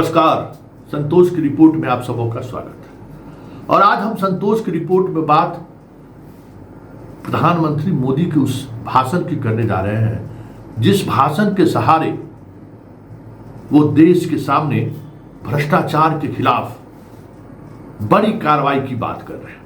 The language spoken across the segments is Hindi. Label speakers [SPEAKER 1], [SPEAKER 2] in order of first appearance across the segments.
[SPEAKER 1] नमस्कार, संतोष की रिपोर्ट में आप सबों का स्वागत है। और आज हम संतोष की रिपोर्ट में बात प्रधानमंत्री मोदी के उस भाषण की करने जा रहे हैं जिस भाषण के सहारे वो देश के सामने भ्रष्टाचार के खिलाफ बड़ी कार्रवाई की बात कर रहे हैं।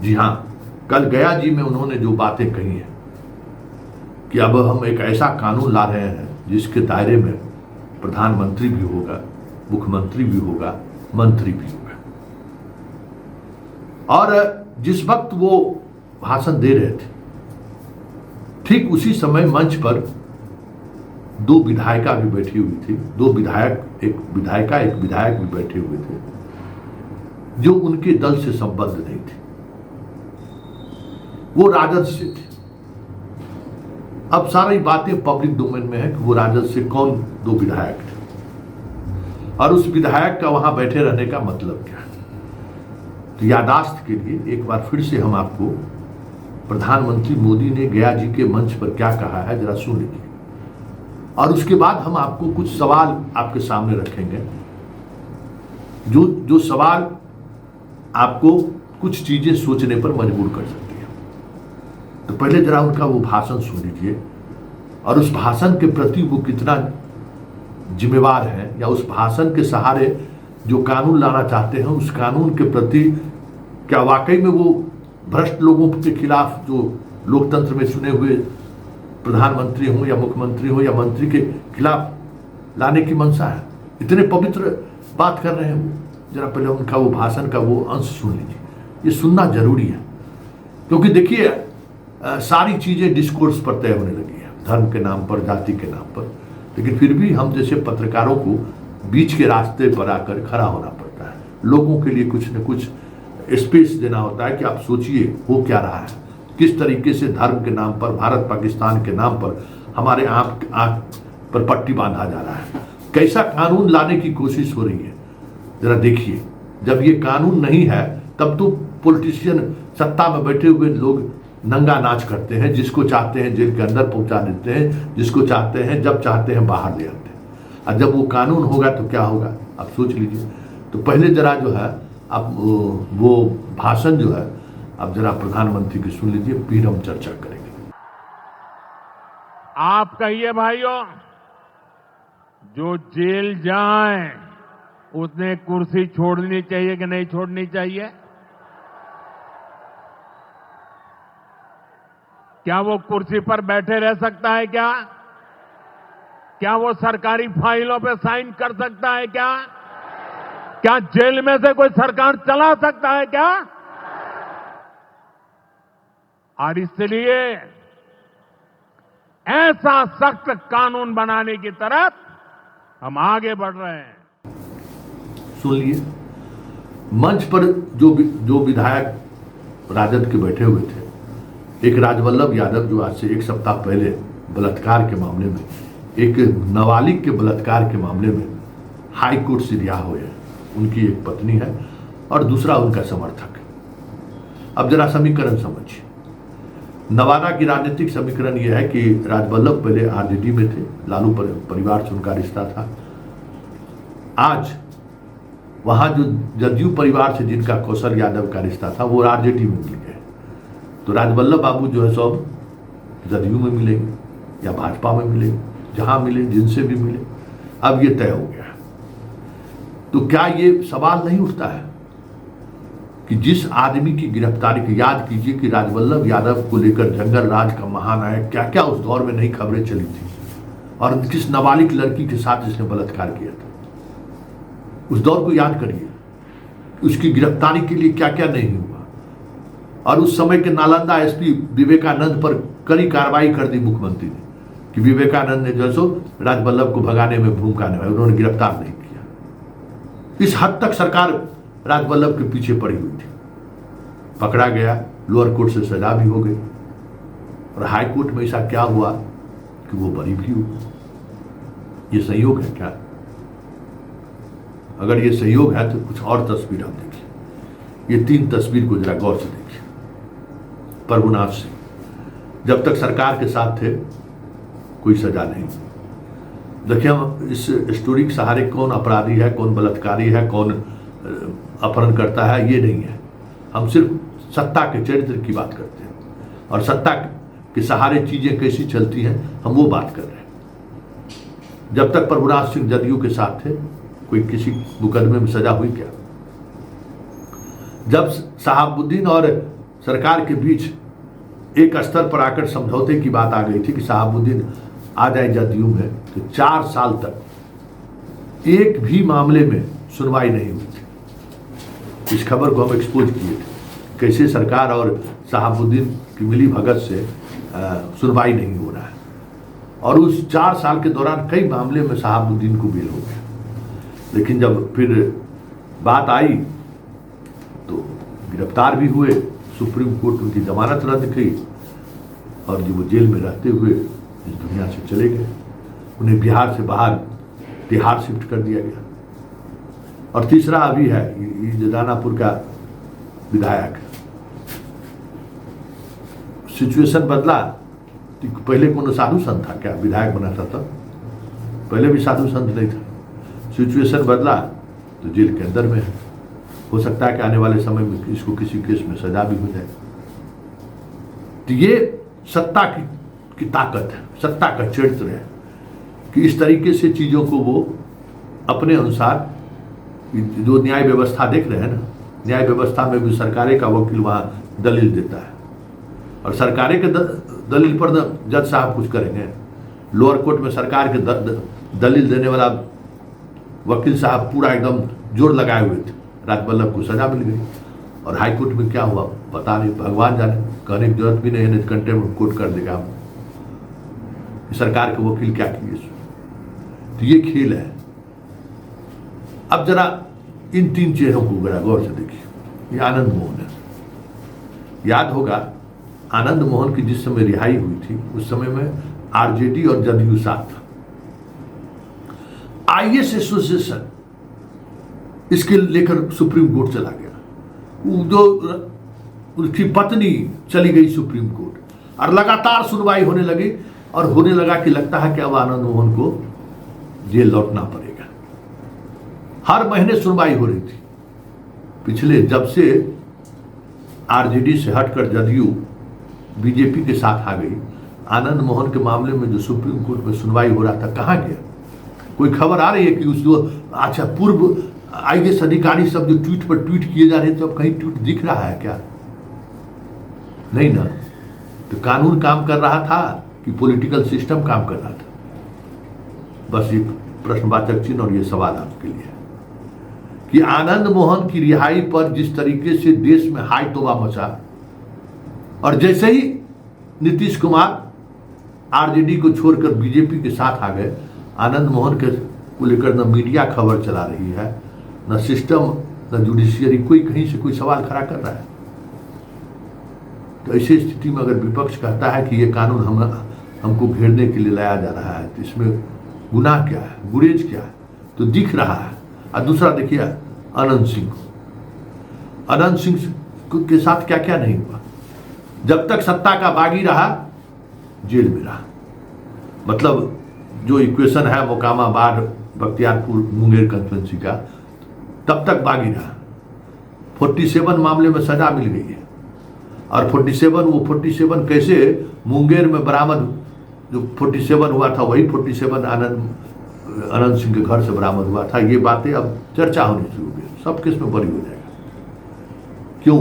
[SPEAKER 1] जी हां, कल गया जी में उन्होंने जो बातें कही हैं कि अब हम एक ऐसा कानून ला रहे हैं जिसके दायरे में प्रधानमंत्री भी होगा, मुख्यमंत्री भी होगा, मंत्री भी होगा। और जिस वक्त वो भाषण दे रहे थे ठीक उसी समय मंच पर दो विधायिका भी बैठी हुई थी, एक विधायक भी बैठे हुए थे जो उनके दल से संबद्ध नहीं थे, वो राजद से थे। अब सारी बातें पब्लिक डोमेन में है कि वो राजद से कौन दो विधायक थे और उस विधायक का वहां बैठे रहने का मतलब क्या है। तो यादाश्त के लिए एक बार फिर से हम आपको प्रधानमंत्री मोदी ने गया जी के मंच पर क्या कहा है जरा सुन लीजिए, और उसके बाद हम आपको कुछ सवाल आपके सामने रखेंगे जो सवाल आपको कुछ चीजें सोचने पर मजबूर कर सकती है। तो पहले जरा उनका वो भाषण सुन लीजिए और उस भाषण के प्रति वो कितना जिम्मेवार है, या उस भाषण के सहारे जो कानून लाना चाहते हैं उस कानून के प्रति क्या वाकई में वो भ्रष्ट लोगों के खिलाफ, जो लोकतंत्र में चुने हुए प्रधानमंत्री हो या मुख्यमंत्री हो या मंत्री के खिलाफ लाने की मंशा है। इतने पवित्र बात कर रहे हैं वो। जरा पहले उनका वो भाषण का वो अंश सुन लीजिए, ये सुनना जरूरी है क्योंकि देखिए सारी चीजें डिस्कोर्स पर तय होने लगी है, धर्म के नाम पर, जाति के नाम पर, लेकिन फिर भी हम जैसे पत्रकारों को बीच के रास्ते पर आकर खड़ा होना पड़ता है। लोगों के लिए कुछ न कुछ स्पेस देना होता है कि आप सोचिए हो क्या रहा है, किस तरीके से धर्म के नाम पर, भारत पाकिस्तान के नाम पर हमारे आंख पर पट्टी बांधा जा रहा है, कैसा कानून लाने की कोशिश हो रही है। जरा देखिए, जब ये कानून नहीं है तब तो पॉलिटिशियन, सत्ता में बैठे हुए लोग नंगा नाच करते हैं, जिसको चाहते हैं जेल के अंदर पहुंचा देते हैं, जिसको चाहते हैं जब चाहते हैं बाहर ले आते हैं। और जब वो कानून होगा तो क्या होगा आप सोच लीजिए। तो पहले जरा जो है आप वो भाषण जो है आप जरा प्रधानमंत्री की सुन लीजिए, फिर हम चर्चा करेंगे।
[SPEAKER 2] आप कहिए भाइयों, जो जेल जाए उसने कुर्सी छोड़नी चाहिए कि नहीं छोड़नी चाहिए? क्या वो कुर्सी पर बैठे रह सकता है? क्या वो सरकारी फाइलों पे साइन कर सकता है? क्या जेल में से कोई सरकार चला सकता है क्या? और इसलिए ऐसा सख्त कानून बनाने की तरफ हम आगे बढ़ रहे हैं।
[SPEAKER 1] सुन लिए, मंच पर जो विधायक राजद के बैठे हुए थे, एक राजवल्लभ यादव जो आज से एक सप्ताह पहले बलात्कार के मामले में, एक नाबालिग के बलात्कार के मामले में हाई कोर्ट से रिहा हुए हैं, उनकी एक पत्नी है और दूसरा उनका समर्थक है। अब जरा समीकरण समझिए। नवादा की राजनीतिक समीकरण यह है कि राजवल्लभ पहले आरजेडी में थे, लालू परिवार से उनका रिश्ता था। आज वहां जो जदयू परिवार से जिनका कौशल यादव का रिश्ता था वो आरजेडी में मिल गए। तो राजवल्लभ बाबू जो है सब जदयू में मिलेंगे या भाजपा में मिलेंगे, जहां मिले, जिनसे भी मिले। अब ये तय हो गया है। तो क्या ये सवाल नहीं उठता है कि जिस आदमी की गिरफ्तारी की, याद कीजिए कि राजवल्लभ यादव को लेकर जंगल राज का महानायक क्या क्या उस दौर में नई खबरें चली थी, और किस नाबालिग लड़की के साथ इसने बलात्कार किया था, उस दौर को याद करिए। उसकी गिरफ्तारी के लिए क्या क्या नहीं हुआ, और उस समय के नालंदा एसपी विवेकानंद पर कड़ी कार्रवाई कर दी मुख्यमंत्री ने कि विवेकानंद ने जो सो राजवल्लभ को भगाने में भूमिका निभाई, उन्होंने गिरफ्तार नहीं किया। इस हद तक सरकार राजवल्लभ के पीछे पड़ी हुई थी। पकड़ा गया, लोअर कोर्ट से सजा भी हो गई, और हाई कोर्ट में ऐसा क्या हुआ कि वो बरी भी हुई। ये संयोग है क्या? अगर ये संयोग है तो कुछ और तस्वीर आप देखिए। ये 3 तस्वीर को जरा गौर से देखिए। प्रभुनाथ सिंह जब तक सरकार के साथ थे कोई सजा नहीं, देखिए, हम इस स्टोरी के सहारे कौन अपराधी है, कौन बलात्कारी है, कौन अपहरण करता है, ये नहीं है। हम सिर्फ सत्ता के चरित्र की बात करते हैं और सत्ता के सहारे चीजें कैसी चलती हैं, हम वो बात कर रहे हैं। जब तक प्रभुराज सिंह जदयू के साथ थे, कोई किसी मुकदमे में सजा हुई क्या? जब शहाबुद्दीन और सरकार के बीच एक स्तर पर आकर समझौते की बात आ गई थी कि शहाबुद्दीन आ जाए जदयू में, तो 4 साल तक एक भी मामले में सुनवाई नहीं हुई थी। इस खबर को हम एक्सपोज किए थे, कैसे सरकार और शहाबुद्दीन की मिली भगत से सुनवाई नहीं हो रहा है। और उस 4 साल के दौरान कई मामले में शहाबुद्दीन को बेल हो गया। लेकिन जब फिर बात आई तो गिरफ्तार भी हुए, सुप्रीम कोर्ट उनकी जमानत रद्द की और जो वो जेल में रहते हुए इस दुनिया से चले गए। उन्हें बिहार से बाहर तिहाड़ शिफ्ट कर दिया गया। और तीसरा अभी है, ये जो दानापुर का विधायक, सिचुएशन बदला। पहले कौन साधु संत था क्या विधायक बना था? तब पहले भी साधु संत नहीं था। सिचुएशन बदला तो जेल के अंदर में है। हो सकता है कि आने वाले समय में इसको किसी केस में सजा भी हो जाए। तो ये सत्ता की ताकत है, सत्ता का चरित्र है कि इस तरीके से चीजों को वो अपने अनुसार, जो न्याय व्यवस्था देख रहे हैं ना, न्याय व्यवस्था में भी सरकारे का वकील वहां दलील देता है और सरकारे के दलील पर जज साहब कुछ करेंगे। लोअर कोर्ट में सरकार के दलील देने वाला वकील साहब पूरा एकदम जोर लगाए हुए थे। राजवल्लभ को सजा मिल गई और हाई कोर्ट में क्या हुआ पता नहीं, भगवान जाने। कहने की जरूरत भी नहीं है, कंटेम्प्ट कोर्ट कर देगा हम। सरकार के वकील क्या किए? तो ये खेल है। अब जरा इन 3 चेहरों को जरा गौर से देखिए। ये आनंद मोहन है। याद होगा आनंद मोहन की जिस समय रिहाई हुई थी, उस समय में आरजेडी और जदयू साथ था। आईएएस एसोसिएशन इसके लेकर सुप्रीम कोर्ट चला गया। जो उसकी पत्नी चली गई सुप्रीम कोर्ट और लगातार सुनवाई होने लगी और होने लगा कि लगता है कि अब आनंद मोहन को जेल लौटना पड़ेगा। हर महीने सुनवाई हो रही थी। पिछले जब से आरजेडी से हटकर जदयू बीजेपी के साथ आ गई, आनंद मोहन के मामले में जो सुप्रीम कोर्ट में सुनवाई हो रहा था, कहां गया? कोई खबर आ रही है कि उस जो अच्छा पूर्व आईएएस अधिकारी सब जो ट्वीट पर ट्वीट किए जा रहे थे, अब कहीं ट्वीट दिख रहा है क्या? नहीं ना। तो कानून काम कर रहा था कि पॉलिटिकल सिस्टम काम कर रहा था? बस ये प्रश्नवाचक चिन्ह और ये सवाल आपके लिए है कि आनंद मोहन की रिहाई पर जिस तरीके से देश में हाई तोबा मचा और जैसे ही नीतीश कुमार आरजेडी को छोड़कर बीजेपी के साथ आ गए, आनंद मोहन के को लेकर न मीडिया खबर चला रही है, न सिस्टम, न जुडिशियरी, कोई कहीं से कोई सवाल खड़ा कर रहा है। तो ऐसी स्थिति में अगर विपक्ष कहता है कि ये कानून हमको घेरने के लिए लाया जा रहा है, तो इसमें गुनाह क्या है, गुरेज क्या है? तो दिख रहा है। और दूसरा देखिए अनंत सिंह को, अनंत सिंह के साथ क्या क्या नहीं हुआ। जब तक सत्ता का बागी रहा, जेल में रहा। मतलब जो इक्वेशन है मोकामा बाढ़ बख्तियारपुर मुंगेर कंस्टिट्यूंसी का, तब तक बागी रहा। 47 मामले में सजा मिल गई है और 47 कैसे मुंगेर में बरामद, जो 47 हुआ था वही 47 अनंत सिंह के घर से बरामद हुआ था। ये बातें अब चर्चा होनी शुरू हो गई, सब केस में बरी हो जाएगा। क्यों?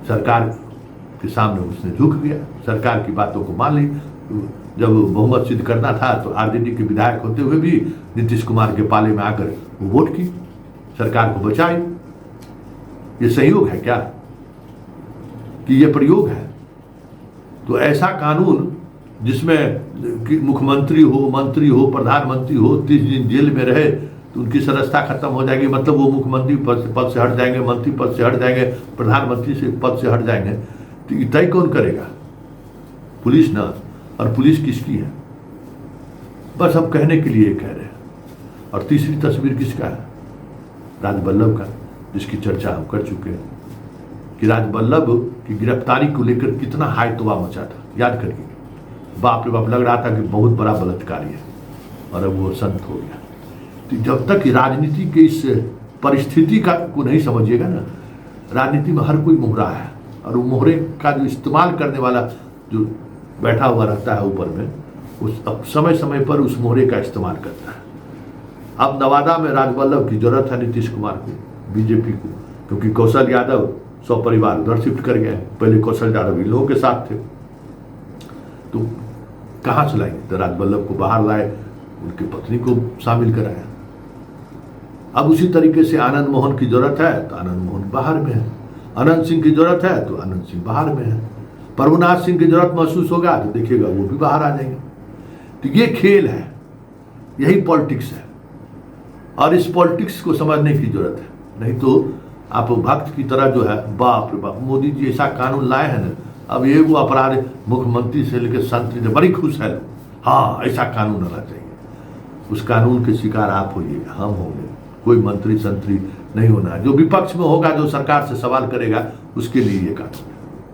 [SPEAKER 1] सरकार के सामने उसने झुक गया, सरकार की बातों को मान ली। जब बहुमत सिद्ध करना था तो आरजेडी के विधायक होते हुए भी नीतीश कुमार के पाले में आकर वो वोट की, सरकार को बचाई। ये सहयोग है क्या कि ये प्रयोग है? तो ऐसा कानून जिसमें मुख्यमंत्री हो, मंत्री हो, प्रधानमंत्री हो, 30 दिन जेल में रहे तो उनकी सदस्यता खत्म हो जाएगी। मतलब वो मुख्यमंत्री पद से हट जाएंगे, मंत्री पद से हट जाएंगे, प्रधानमंत्री से पद से हट जाएंगे। तो ये तय कौन करेगा? पुलिस ना। और पुलिस किसकी है? बस हम कहने के लिए कह रहे हैं। और तीसरी तस्वीर किसका है? राजवल्लभ का, जिसकी चर्चा हम कर चुके हैं कि राजवल्लभ की गिरफ्तारी को लेकर कितना हाई तोबा मचा था। याद करिए, बाप रे बाप लग रहा था कि बहुत बड़ा बलात्कारी है, और अब वो संत हो गया। तो जब तक राजनीति के इस परिस्थिति को नहीं समझिएगा ना, राजनीति में हर कोई मोहरा है, और वो मोहरे का जो इस्तेमाल करने वाला जो बैठा हुआ रहता है ऊपर में, उस समय समय पर उस मोहरे का इस्तेमाल करता है। अब नवादा में राजवल्लभ की जरूरत है नीतीश कुमार को, बीजेपी को, क्योंकि कौशल यादव 100 परिवार उधर शिफ्ट कर गए। पहले कौशल यादव इन लोगों के साथ थे, तो कहाँ से लाएंगे? तो राजवल्लभ को बाहर लाए, उनकी पत्नी को शामिल कराया। अब उसी तरीके से आनंद मोहन की जरूरत है तो आनंद मोहन बाहर में है, अनंत सिंह की जरूरत है तो अनंत सिंह बाहर में है, प्रभुनाथ सिंह की जरूरत महसूस होगा तो देखिएगा वो भी बाहर आ जाएंगे। तो ये खेल है, यही पॉलिटिक्स है, और इस पॉलिटिक्स को समझने की जरूरत है। नहीं तो आप भक्त की तरह जो है, बाप रे बाप मोदी जी ऐसा कानून लाए हैं ना, अब ये वो अपराध मुख्यमंत्री से लेकर संतरी से बड़ी खुश है, हाँ ऐसा कानून आना चाहिए। उस कानून के शिकार आप होइएगा, हम होंगे, कोई मंत्री संतरी नहीं होना। जो विपक्ष में होगा, जो सरकार से सवाल करेगा, उसके लिए ये कानून है।